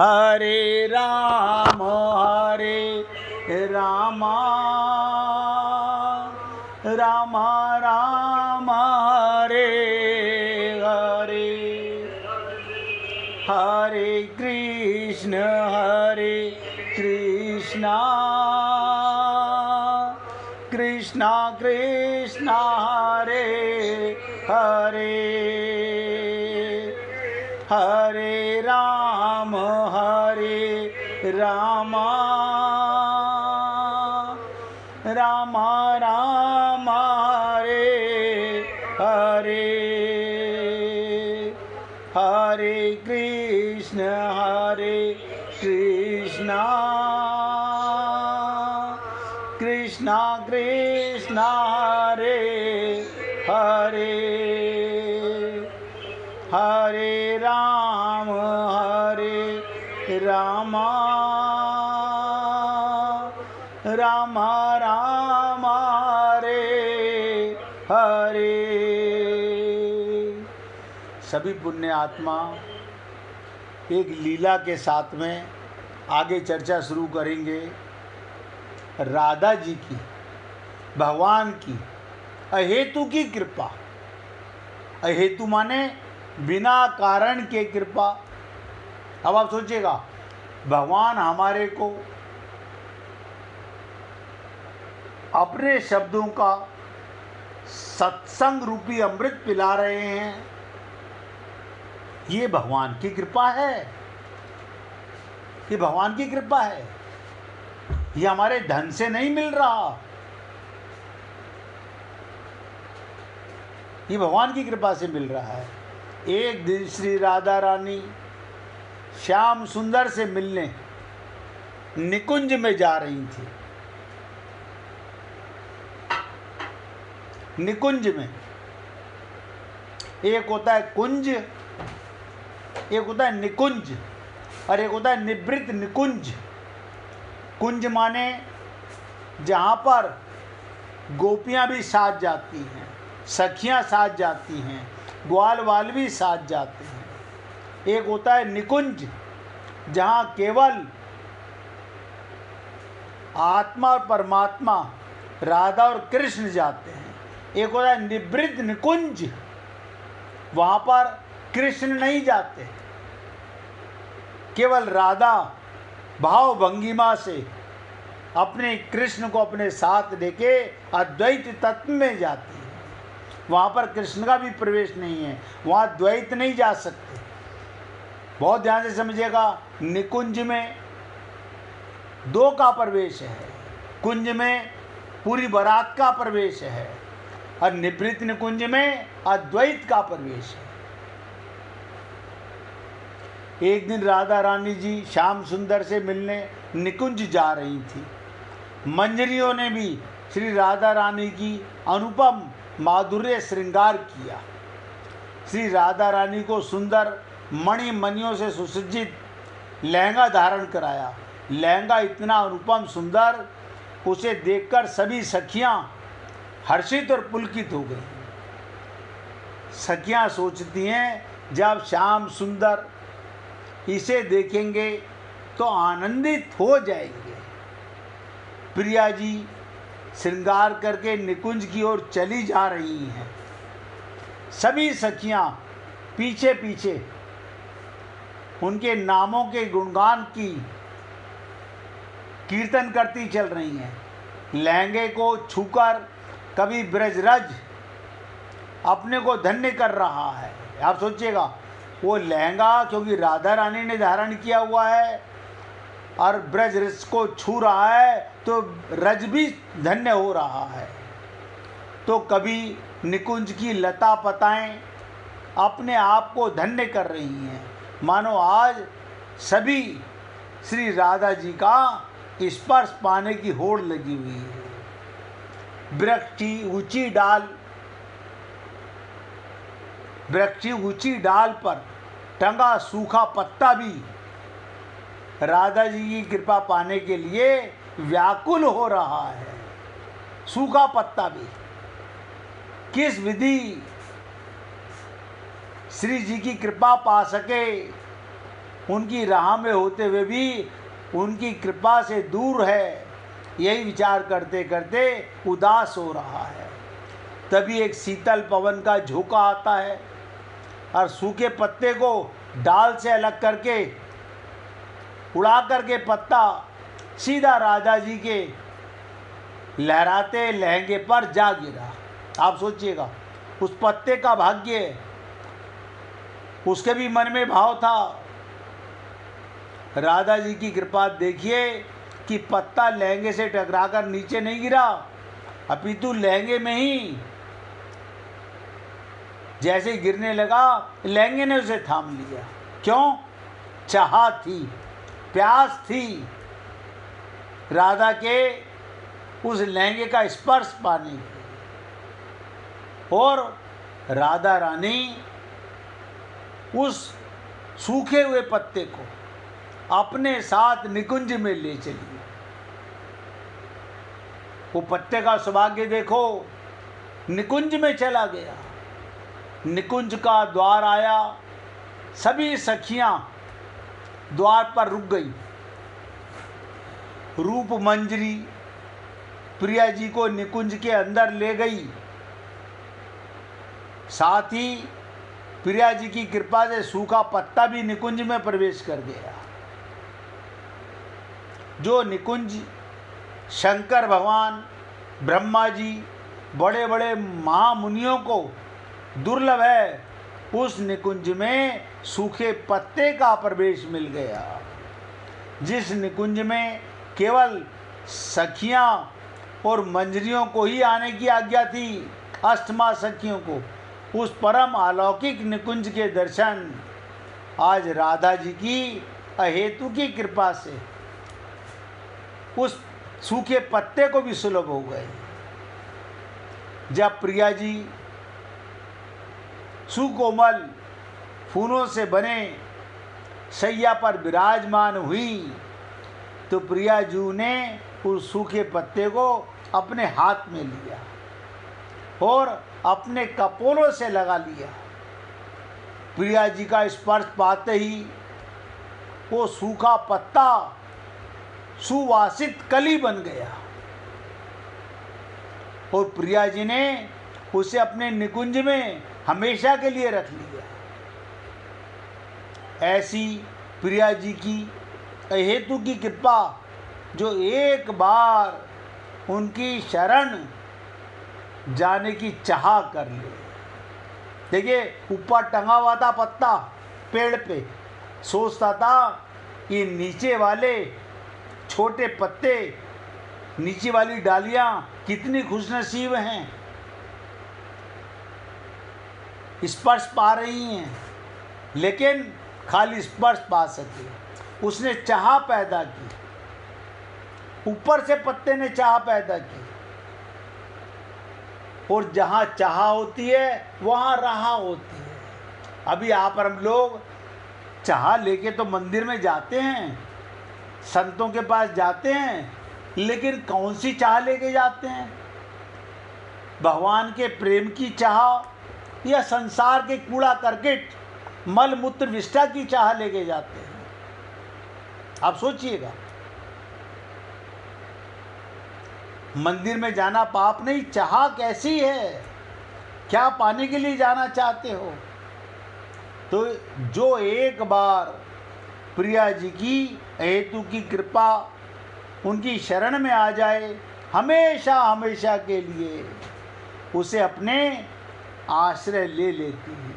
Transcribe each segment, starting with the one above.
हरे राम राम राम हरे हरे, हरे कृष्ण कृष्ण कृष्ण हरे हरे, हरे राम राम राम हरे हरे, हरे कृष्ण कृष्ण कृष्ण हरे हरे, हरे राम राम राम हरे हरे। सभी पुण्य आत्मा एक लीला के साथ में आगे चर्चा शुरू करेंगे। राधा जी की, भगवान की अहेतु की कृपा। अहेतु माने बिना कारण के कृपा। अब आप सोचिएगा, भगवान हमारे को अपने शब्दों का सत्संग रूपी अमृत पिला रहे हैं, ये भगवान की कृपा है। ये भगवान की कृपा है, ये हमारे धन से नहीं मिल रहा, ये भगवान की कृपा से मिल रहा है। एक दिन श्री राधा रानी श्याम सुंदर से मिलने निकुंज में जा रही थी। निकुंज में एक होता है कुंज, एक होता है निकुंज, और एक होता है निवृत्त निकुंज। कुंज माने जहाँ पर गोपियाँ भी साथ जाती हैं, सखियाँ साथ जाती हैं, ग्वाल वाल भी साथ जाते हैं। एक होता है निकुंज जहाँ केवल आत्मा और परमात्मा, राधा और कृष्ण जाते हैं। एक होता है निवृत्त निकुंज, वहाँ पर कृष्ण नहीं जाते, केवल राधा भाव भंगिमा से अपने कृष्ण को अपने साथ लेके अद्वैत तत्व में जाती है। वहाँ पर कृष्ण का भी प्रवेश नहीं है, वहाँ द्वैत नहीं जा सकते। बहुत ध्यान से समझिएगा, निकुंज में दो का प्रवेश है, कुंज में पूरी बारात का प्रवेश है, और निवृत्त निकुंज में अद्वैत का प्रवेश है। एक दिन राधा रानी जी श्याम सुंदर से मिलने निकुंज जा रही थी। मंजरियों ने भी श्री राधा रानी की अनुपम माधुर्य श्रृंगार किया। श्री राधा रानी को सुंदर मणि मणियों से सुसज्जित लहंगा धारण कराया। लहंगा इतना अनुपम सुंदर, उसे देखकर सभी सखियां हर्षित और पुलकित हो गई। सखियां सोचती हैं, जब श्याम सुंदर इसे देखेंगे तो आनंदित हो जाएंगे। प्रिया जी श्रृंगार करके निकुंज की ओर चली जा रही हैं। सभी सखियां पीछे पीछे उनके नामों के गुणगान की कीर्तन करती चल रही हैं। लहंगे को छूकर कभी ब्रजरज अपने को धन्य कर रहा है। आप सोचिएगा, वो लहंगा क्योंकि राधा रानी ने धारण किया हुआ है और ब्रज रस को छू रहा है, तो रज भी धन्य हो रहा है। तो कभी निकुंज की लता पताएं अपने आप को धन्य कर रही हैं, मानो आज सभी श्री राधा जी का स्पर्श पाने की होड़ लगी हुई है। वृक्ष की ऊंची डाल पर टंगा सूखा पत्ता भी राधा जी की कृपा पाने के लिए व्याकुल हो रहा है। सूखा पत्ता भी किस विधि श्री जी की कृपा पा सके, उनकी राह में होते हुए भी उनकी कृपा से दूर है, यही विचार करते करते उदास हो रहा है। तभी एक शीतल पवन का झोंका आता है और सूखे पत्ते को डाल से अलग करके उड़ा करके पत्ता सीधा राधा जी के लहराते लहंगे पर जा गिरा। आप सोचिएगा उस पत्ते का भाग्य, उसके भी मन में भाव था। राधा जी की कृपा देखिए कि पत्ता लहंगे से टकराकर नीचे नहीं गिरा, अपितु लहंगे में ही जैसे गिरने लगा लहंगे ने उसे थाम लिया। क्यों? चाह थी, प्यास थी राधा के उस लहंगे का स्पर्श पाने की। और राधा रानी उस सूखे हुए पत्ते को अपने साथ निकुंज में ले चली। वो पत्ते का सौभाग्य देखो, निकुंज में चला गया। निकुंज का द्वार आया, सभी सखियां द्वार पर रुक गई। रूप मंजरी प्रिया जी को निकुंज के अंदर ले गई। साथ ही प्रिया जी की कृपा से सूखा पत्ता भी निकुंज में प्रवेश कर गया। जो निकुंज शंकर भगवान, ब्रह्मा जी, बड़े बड़े महामुनियों को दुर्लभ है, उस निकुंज में सूखे पत्ते का प्रवेश मिल गया। जिस निकुंज में केवल सखियां और मंजरियों को ही आने की आज्ञा थी, अष्टमा सखियों को, उस परम अलौकिक निकुंज के दर्शन आज राधा जी की अहेतु की कृपा से उस सूखे पत्ते को भी सुलभ हो गए। जब प्रिया जी सुकोमल फूलों से बने शैया पर विराजमान हुई तो प्रिया जी ने उस सूखे पत्ते को अपने हाथ में लिया और अपने कपोलों से लगा लिया। प्रिया जी का स्पर्श पाते ही वो सूखा पत्ता सुवासित कली बन गया और प्रिया जी ने उसे अपने निकुंज में हमेशा के लिए रख लिया। ऐसी प्रिया जी की अहेतु की कृपा जो एक बार उनकी शरण जाने की चाह कर ले। देखिए ऊपर टंगा हुआ था पत्ता पेड़ पे, सोचता था कि नीचे वाले छोटे पत्ते, नीचे वाली डालियां कितनी खुशनसीब हैं, स्पर्श पा रही हैं, लेकिन खाली स्पर्श पा सके। उसने चाह पैदा की, ऊपर से पत्ते ने चाह पैदा की, और जहाँ चाह होती है वहाँ राह होती है। अभी आप और हम लोग चाह लेके तो मंदिर में जाते हैं, संतों के पास जाते हैं, लेकिन कौन सी चाह लेके जाते हैं? भगवान के प्रेम की चाह या संसार के कूड़ा करकट मल मूत्र विष्ठा की चाह लेके जाते हैं? आप सोचिएगा। मंदिर में जाना पाप नहीं, चाह कैसी है, क्या पाने के लिए जाना चाहते हो? तो जो एक बार प्रिया जी की हेतु की कृपा उनकी शरण में आ जाए, हमेशा हमेशा के लिए उसे अपने आश्रय ले लेती है।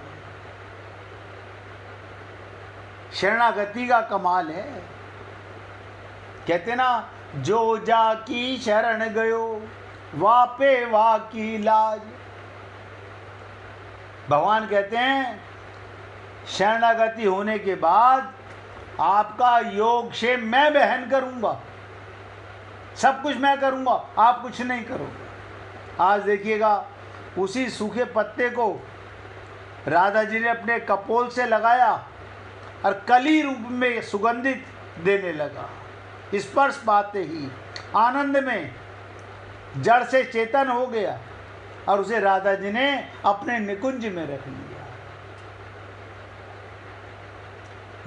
शरणागति का कमाल है। कहते ना, जो जा की शरण गयो वापे वा की लाज। भगवान कहते हैं शरणागति होने के बाद आपका योग क्षेम मैं वहन करूंगा, सब कुछ मैं करूंगा, आप कुछ नहीं करोगे। आज देखिएगा उसी सूखे पत्ते को राधा जी ने अपने कपोल से लगाया और कली रूप में सुगंधित देने लगा। स्पर्श पाते ही आनंद में जड़ से चेतन हो गया और उसे राधा जी ने अपने निकुंज में रख लिया।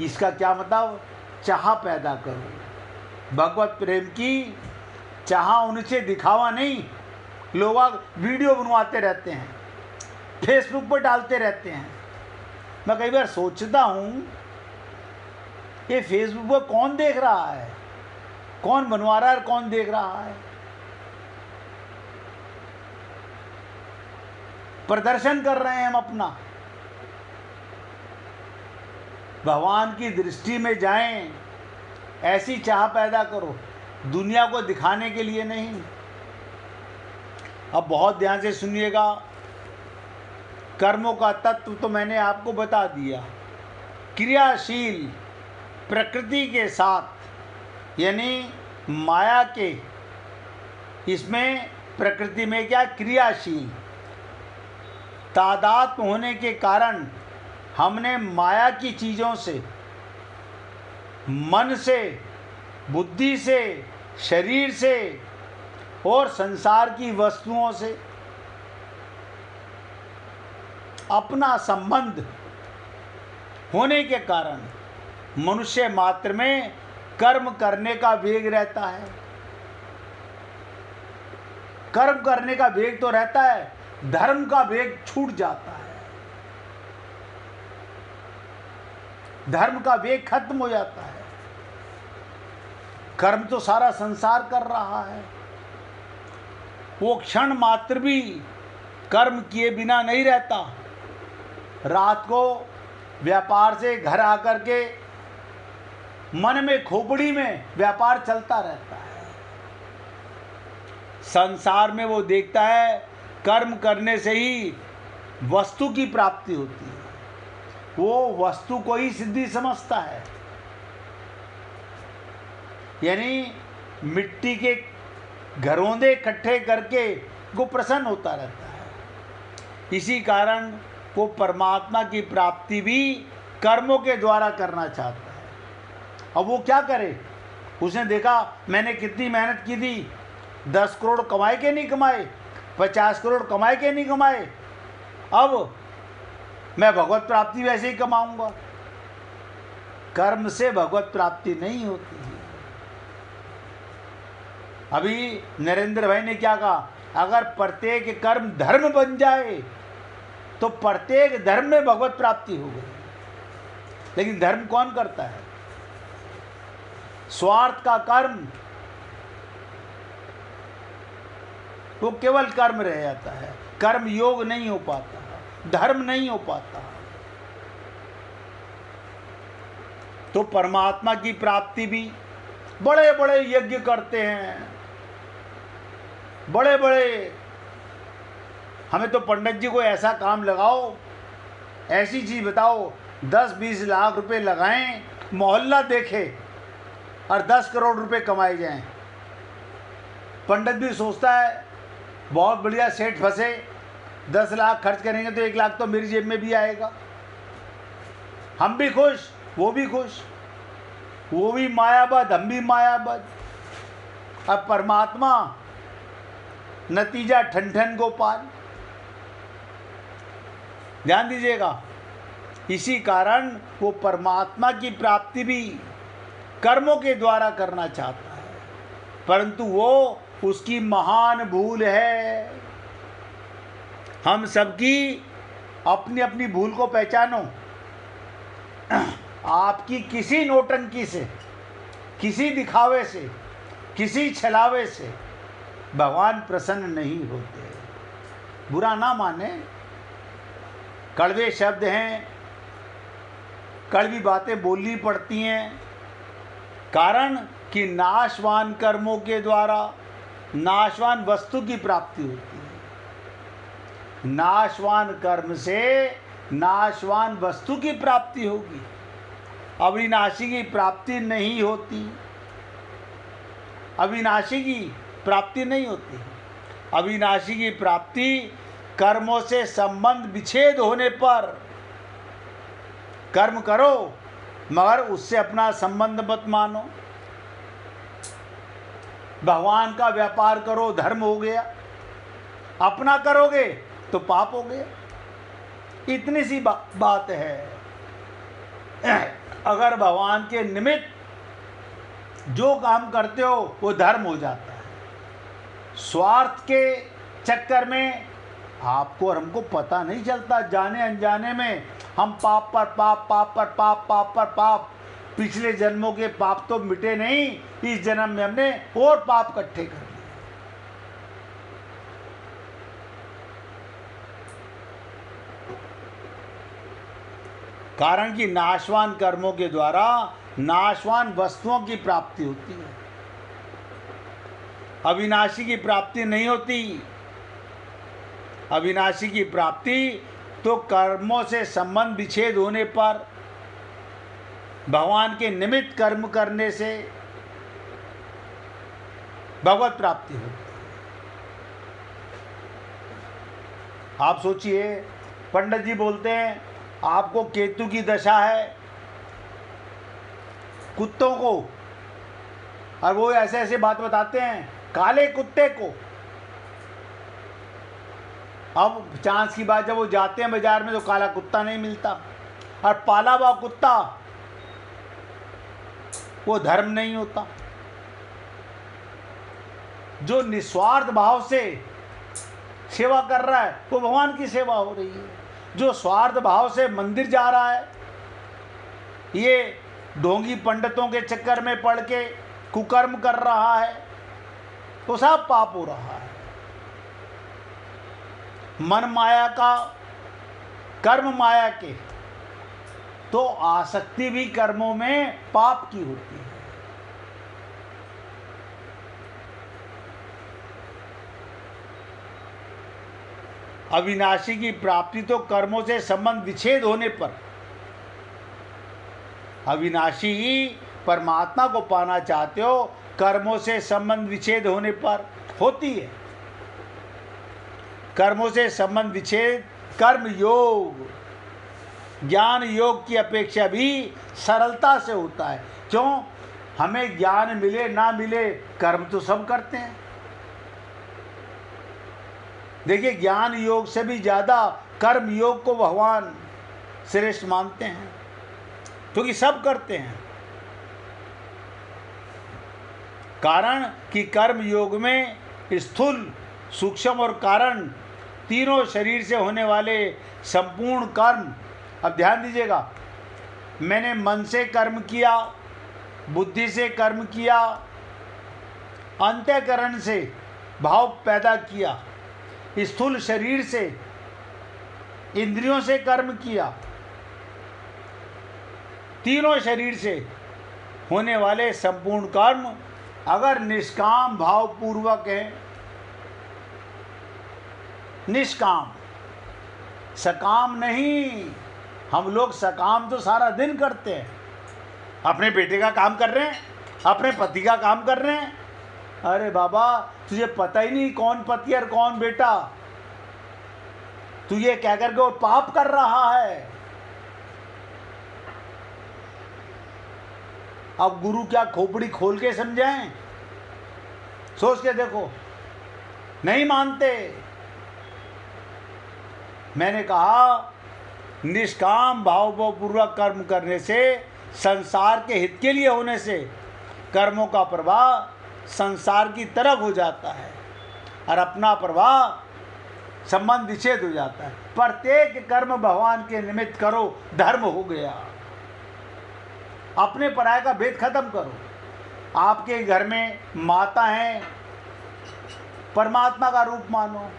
इसका क्या मतलब? चाह पैदा करो, भगवत प्रेम की चाह, उनसे दिखावा नहीं। लोग वीडियो बनवाते रहते हैं, फेसबुक पर डालते रहते हैं। मैं कई बार सोचता हूँ ये फेसबुक पर कौन देख रहा है, कौन बनवा रहा है और कौन देख रहा है? प्रदर्शन कर रहे हैं हम अपना। भगवान की दृष्टि में जाएं, ऐसी चाह पैदा करो, दुनिया को दिखाने के लिए नहीं। अब बहुत ध्यान से सुनिएगा, कर्मों का तत्व तो मैंने आपको बता दिया। क्रियाशील प्रकृति के साथ, यानी माया के, इसमें प्रकृति में क्या? क्रियाशील तादात्म्य होने के कारण हमने माया की चीज़ों से, मन से, बुद्धि से, शरीर से और संसार की वस्तुओं से अपना संबंध होने के कारण मनुष्य मात्र में कर्म करने का वेग रहता है। कर्म करने का वेग तो रहता है, धर्म का वेग छूट जाता है, धर्म का वेग खत्म हो जाता है। कर्म तो सारा संसार कर रहा है, वो क्षण मात्र भी कर्म किए बिना नहीं रहता। रात को व्यापार से घर आकर के मन में, खोपड़ी में व्यापार चलता रहता है। संसार में वो देखता है कर्म करने से ही वस्तु की प्राप्ति होती है, वो वस्तु को ही सिद्धि समझता है। यानी मिट्टी के घरौंदे इकट्ठे करके वो प्रसन्न होता रहता है। इसी कारण वो परमात्मा की प्राप्ति भी कर्मों के द्वारा करना चाहता है। अब वो क्या करे? उसने देखा मैंने कितनी मेहनत की थी, 10 करोड़ कमाए के नहीं कमाए, 50 करोड़ कमाए के नहीं कमाए, अब मैं भगवत प्राप्ति वैसे ही कमाऊंगा। कर्म से भगवत प्राप्ति नहीं होती है। अभी नरेंद्र भाई ने क्या कहा? अगर प्रत्येक कर्म धर्म बन जाए तो प्रत्येक धर्म में भगवत प्राप्ति हो गई। लेकिन धर्म कौन करता है? स्वार्थ का कर्म वो केवल कर्म रह जाता है, कर्म योग नहीं हो पाता, धर्म नहीं हो पाता। तो परमात्मा की प्राप्ति भी बड़े बड़े यज्ञ करते हैं, बड़े बड़े। हमें तो पंडित जी को ऐसा काम लगाओ, ऐसी चीज बताओ, 10-20 लाख रुपए लगाएं, मोहल्ला देखे और 10 करोड़ रुपए कमाए जाएं। पंडित भी सोचता है बहुत बढ़िया सेठ फंसे, 10 लाख खर्च करेंगे तो 1 लाख तो मेरी जेब में भी आएगा। हम भी खुश, वो भी खुश, वो भी मायाबद्ध, हम भी मायाबद्ध। अब परमात्मा नतीजा ठन ठन गोपाल। ध्यान दीजिएगा, इसी कारण वो परमात्मा की प्राप्ति भी कर्मों के द्वारा करना चाहता है, परंतु वो उसकी महान भूल है। हम सबकी अपनी अपनी भूल को पहचानो। आपकी किसी नौटंकी से, किसी दिखावे से, किसी छलावे से भगवान प्रसन्न नहीं होते। बुरा ना माने, कड़वे शब्द हैं, कड़वी बातें बोलनी पड़ती हैं, कारण कि नाशवान कर्मों के द्वारा नाशवान वस्तु की प्राप्ति होती है। नाशवान कर्म से नाशवान वस्तु की प्राप्ति होगी, अविनाशी की प्राप्ति नहीं होती। अविनाशी की प्राप्ति नहीं होती। अविनाशी की प्राप्ति कर्मों से संबंध विच्छेद होने पर। कर्म करो मगर उससे अपना संबंध मत मानो। भगवान का व्यापार करो, धर्म हो गया। अपना करोगे तो पाप हो गया। इतनी सी बात है। अगर भगवान के निमित्त जो काम करते हो वो धर्म हो जाता है। स्वार्थ के चक्कर में आपको और हमको पता नहीं चलता, जाने अनजाने में हम पाप पर पाप, पाप पर पाप, पाप पर पाप, पिछले जन्मों के पाप तो मिटे नहीं, इस जन्म में हमने और पाप इकट्ठे कर लिए। कारण कि नाशवान कर्मों के द्वारा नाशवान वस्तुओं की प्राप्ति होती है, अविनाशी की प्राप्ति नहीं होती। अविनाशी की प्राप्ति तो कर्मों से संबंध विच्छेद होने पर, भगवान के निमित्त कर्म करने से भगवत प्राप्ति होती है। आप सोचिए, पंडित जी बोलते हैं आपको केतु की दशा है कुत्तों को, और वो ऐसे ऐसे बात बताते हैं काले कुत्ते को। अब चांस की बात, जब वो जाते हैं बाजार में तो काला कुत्ता नहीं मिलता, और पाला हुआ कुत्ता वो धर्म नहीं होता। जो निस्वार्थ भाव से सेवा कर रहा है वो भगवान की सेवा हो रही है। जो स्वार्थ भाव से मंदिर जा रहा है, ये ढोंगी पंडितों के चक्कर में पड़ के कुकर्म कर रहा है, तो सब पाप हो रहा है। मन माया का, कर्म माया के, तो आसक्ति भी कर्मों में पाप की होती है। अविनाशी की प्राप्ति तो कर्मों से संबंध विच्छेद होने पर, अविनाशी परमात्मा को पाना चाहते हो, कर्मों से संबंध विच्छेद होने पर होती है। कर्मों से संबंध विच्छेद कर्म योग, ज्ञान योग की अपेक्षा भी सरलता से होता है। क्यों? हमें ज्ञान मिले ना मिले, कर्म तो सब करते हैं। देखिए, ज्ञान योग से भी ज़्यादा कर्म योग को भगवान श्रेष्ठ मानते हैं, क्योंकि सब करते हैं। कारण कि कर्म योग में स्थूल, सूक्ष्म और कारण तीनों शरीर से होने वाले संपूर्ण कर्म। अब ध्यान दीजिएगा, मैंने मन से कर्म किया, बुद्धि से कर्म किया, अंतःकरण से भाव पैदा किया, स्थूल शरीर से, इंद्रियों से कर्म किया, तीनों शरीर से होने वाले संपूर्ण कर्म अगर निष्काम भाव पूर्वक है, निष्काम, सकाम नहीं। हम लोग सकाम तो सारा दिन करते हैं, अपने बेटे का काम कर रहे हैं, अपने पति का काम कर रहे हैं। अरे बाबा, तुझे पता ही नहीं कौन पति और कौन बेटा, तू ये कह करके वो पाप कर रहा है। अब गुरु क्या खोपड़ी खोल के समझाएं? सोच के देखो, नहीं मानते। मैंने कहा निष्काम भावपूर्वक कर्म करने से, संसार के हित के लिए होने से, कर्मों का प्रवाह संसार की तरफ हो जाता है और अपना प्रवाह संबंध विच्छेद हो जाता है। प्रत्येक कर्म भगवान के निमित्त करो, धर्म हो गया। अपने पराये का भेद खत्म करो। आपके घर में माता हैं, परमात्मा का रूप मानो,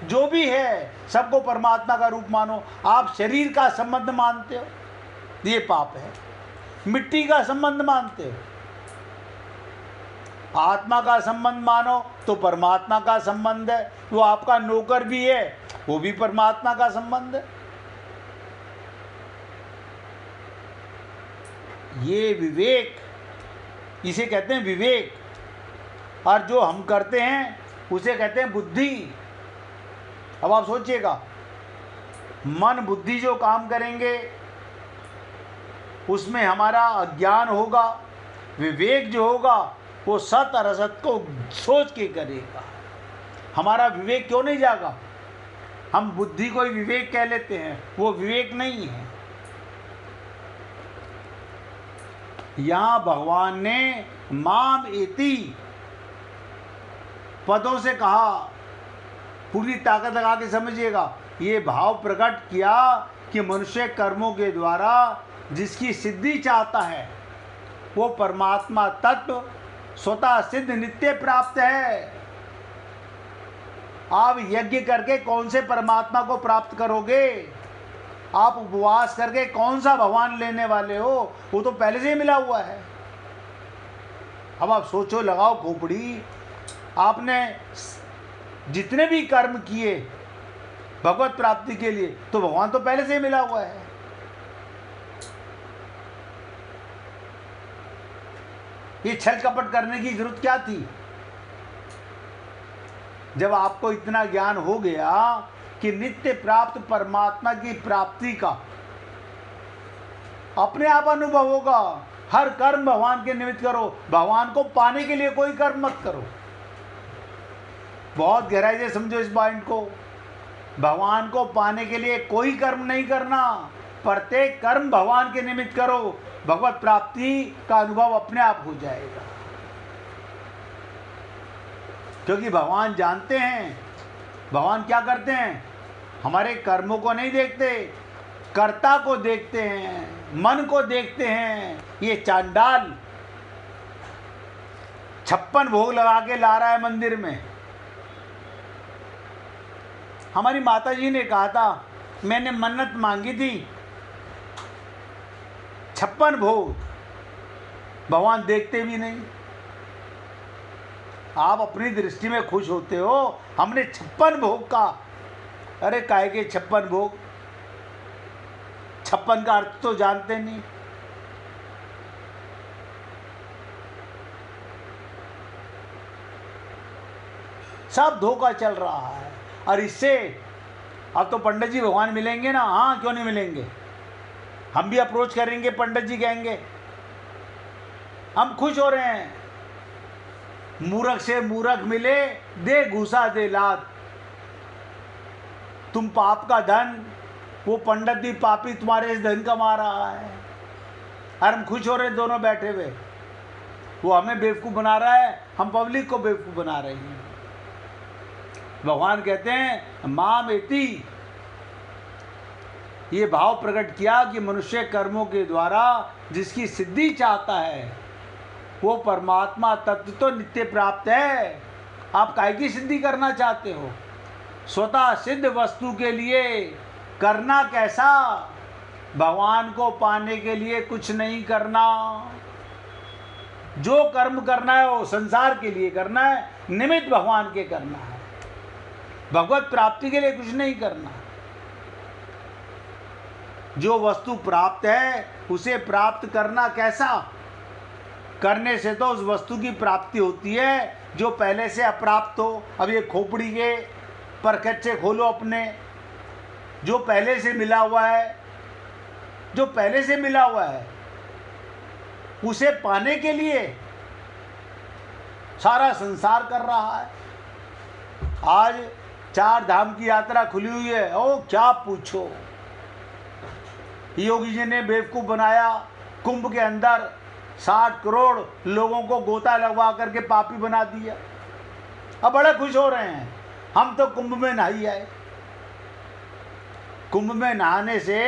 जो भी है सबको परमात्मा का रूप मानो। आप शरीर का संबंध मानते हो, ये पाप है। मिट्टी का संबंध मानते हो, आत्मा का संबंध मानो तो परमात्मा का संबंध है। वो आपका नौकर भी है, वो भी परमात्मा का संबंध है। ये विवेक, इसे कहते हैं विवेक। और जो हम करते हैं उसे कहते हैं बुद्धि। अब आप सोचिएगा, मन बुद्धि जो काम करेंगे उसमें हमारा अज्ञान होगा। विवेक जो होगा वो सत और असत को सोच के करेगा। हमारा विवेक क्यों नहीं जागा? हम बुद्धि को ही विवेक कह लेते हैं, वो विवेक नहीं है। यहाँ भगवान ने माम इति पदों से कहा, पूरी ताकत लगा के समझिएगा, ये भाव प्रकट किया कि मनुष्य कर्मों के द्वारा जिसकी सिद्धि चाहता है वो परमात्मा तत्व स्वतः सिद्ध नित्य प्राप्त है। आप यज्ञ करके कौन से परमात्मा को प्राप्त करोगे? आप उपवास करके कौन सा भगवान लेने वाले हो? वो तो पहले से ही मिला हुआ है। अब आप सोचो, लगाओ खोपड़ी, आपने जितने भी कर्म किए भगवत प्राप्ति के लिए तो भगवान तो पहले से ही मिला हुआ है। ये छल कपट करने की जरूरत क्या थी? जब आपको इतना ज्ञान हो गया कि नित्य प्राप्त परमात्मा की प्राप्ति का अपने आप अनुभव होगा। हर कर्म भगवान के निमित्त करो, भगवान को पाने के लिए कोई कर्म मत करो। बहुत गहराई से समझो इस पॉइंट को। भगवान को पाने के लिए कोई कर्म नहीं करना, प्रत्येक कर्म भगवान के निमित्त करो, भगवत प्राप्ति का अनुभव अपने आप हो जाएगा। क्योंकि भगवान जानते हैं, भगवान क्या करते हैं, हमारे कर्मों को नहीं देखते, कर्ता को देखते हैं, मन को देखते हैं। ये चांडाल 56 भोग लगा के ला रहा है मंदिर में। हमारी माता जी ने कहा था, मैंने मन्नत मांगी थी 56 भोग, भगवान देखते भी नहीं। आप अपनी दृष्टि में खुश होते हो, हमने 56 भोग का। अरे काहे के 56 भोग? 56 का अर्थ तो जानते नहीं। सब धोखा चल रहा है। और इससे अब तो पंडित जी भगवान मिलेंगे ना। हाँ, क्यों नहीं मिलेंगे? हम भी अप्रोच करेंगे, पंडित जी कहेंगे, हम खुश हो रहे हैं। मूर्ख से मूर्ख मिले, दे घूसा दे लात। तुम पाप का धन, वो पंडित भी पापी तुम्हारे इस धन कमा रहा है। और हम खुश हो रहे हैं दोनों बैठे हुए। वो हमें बेवकूफ़ बना रहा है, हम पब्लिक को बेवकूफ़ बना रहे हैं। भगवान कहते हैं माम इति, ये भाव प्रकट किया कि मनुष्य कर्मों के द्वारा जिसकी सिद्धि चाहता है वो परमात्मा तत्व तो नित्य प्राप्त है। आप काहे की सिद्धि करना चाहते हो? स्वतः सिद्ध वस्तु के लिए करना कैसा? भगवान को पाने के लिए कुछ नहीं करना। जो कर्म करना है वो संसार के लिए करना है, निमित्त भगवान के करना है, भगवत प्राप्ति के लिए कुछ नहीं करना। जो वस्तु प्राप्त है उसे प्राप्त करना कैसा? करने से तो उस वस्तु की प्राप्ति होती है जो पहले से अप्राप्त हो। अब ये खोपड़ी के परखच्चे खोलो अपने, जो पहले से मिला हुआ है, जो पहले से मिला हुआ है उसे पाने के लिए सारा संसार कर रहा है। आज 4 धाम की यात्रा खुली हुई है। ओ क्या पूछो, योगी जी ने बेवकूफ़ बनाया। कुंभ के अंदर 60 करोड़ लोगों को गोता लगवा करके पापी बना दिया। अब बड़े खुश हो रहे हैं, हम तो कुंभ में नहाई आए। कुंभ में नहाने से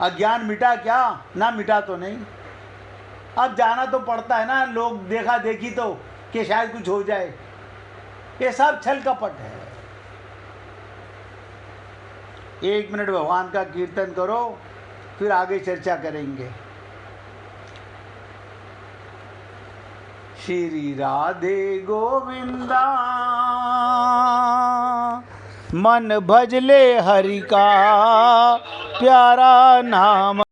अज्ञान मिटा क्या? ना, मिटा तो नहीं। अब जाना तो पड़ता है ना, लोग देखा देखी तो कि शायद कुछ हो जाए। ये सब छल कपट है। 1 मिनट भगवान का कीर्तन करो, फिर आगे चर्चा करेंगे। श्री राधे गोविंदा, मन भजले हरि का प्यारा नाम।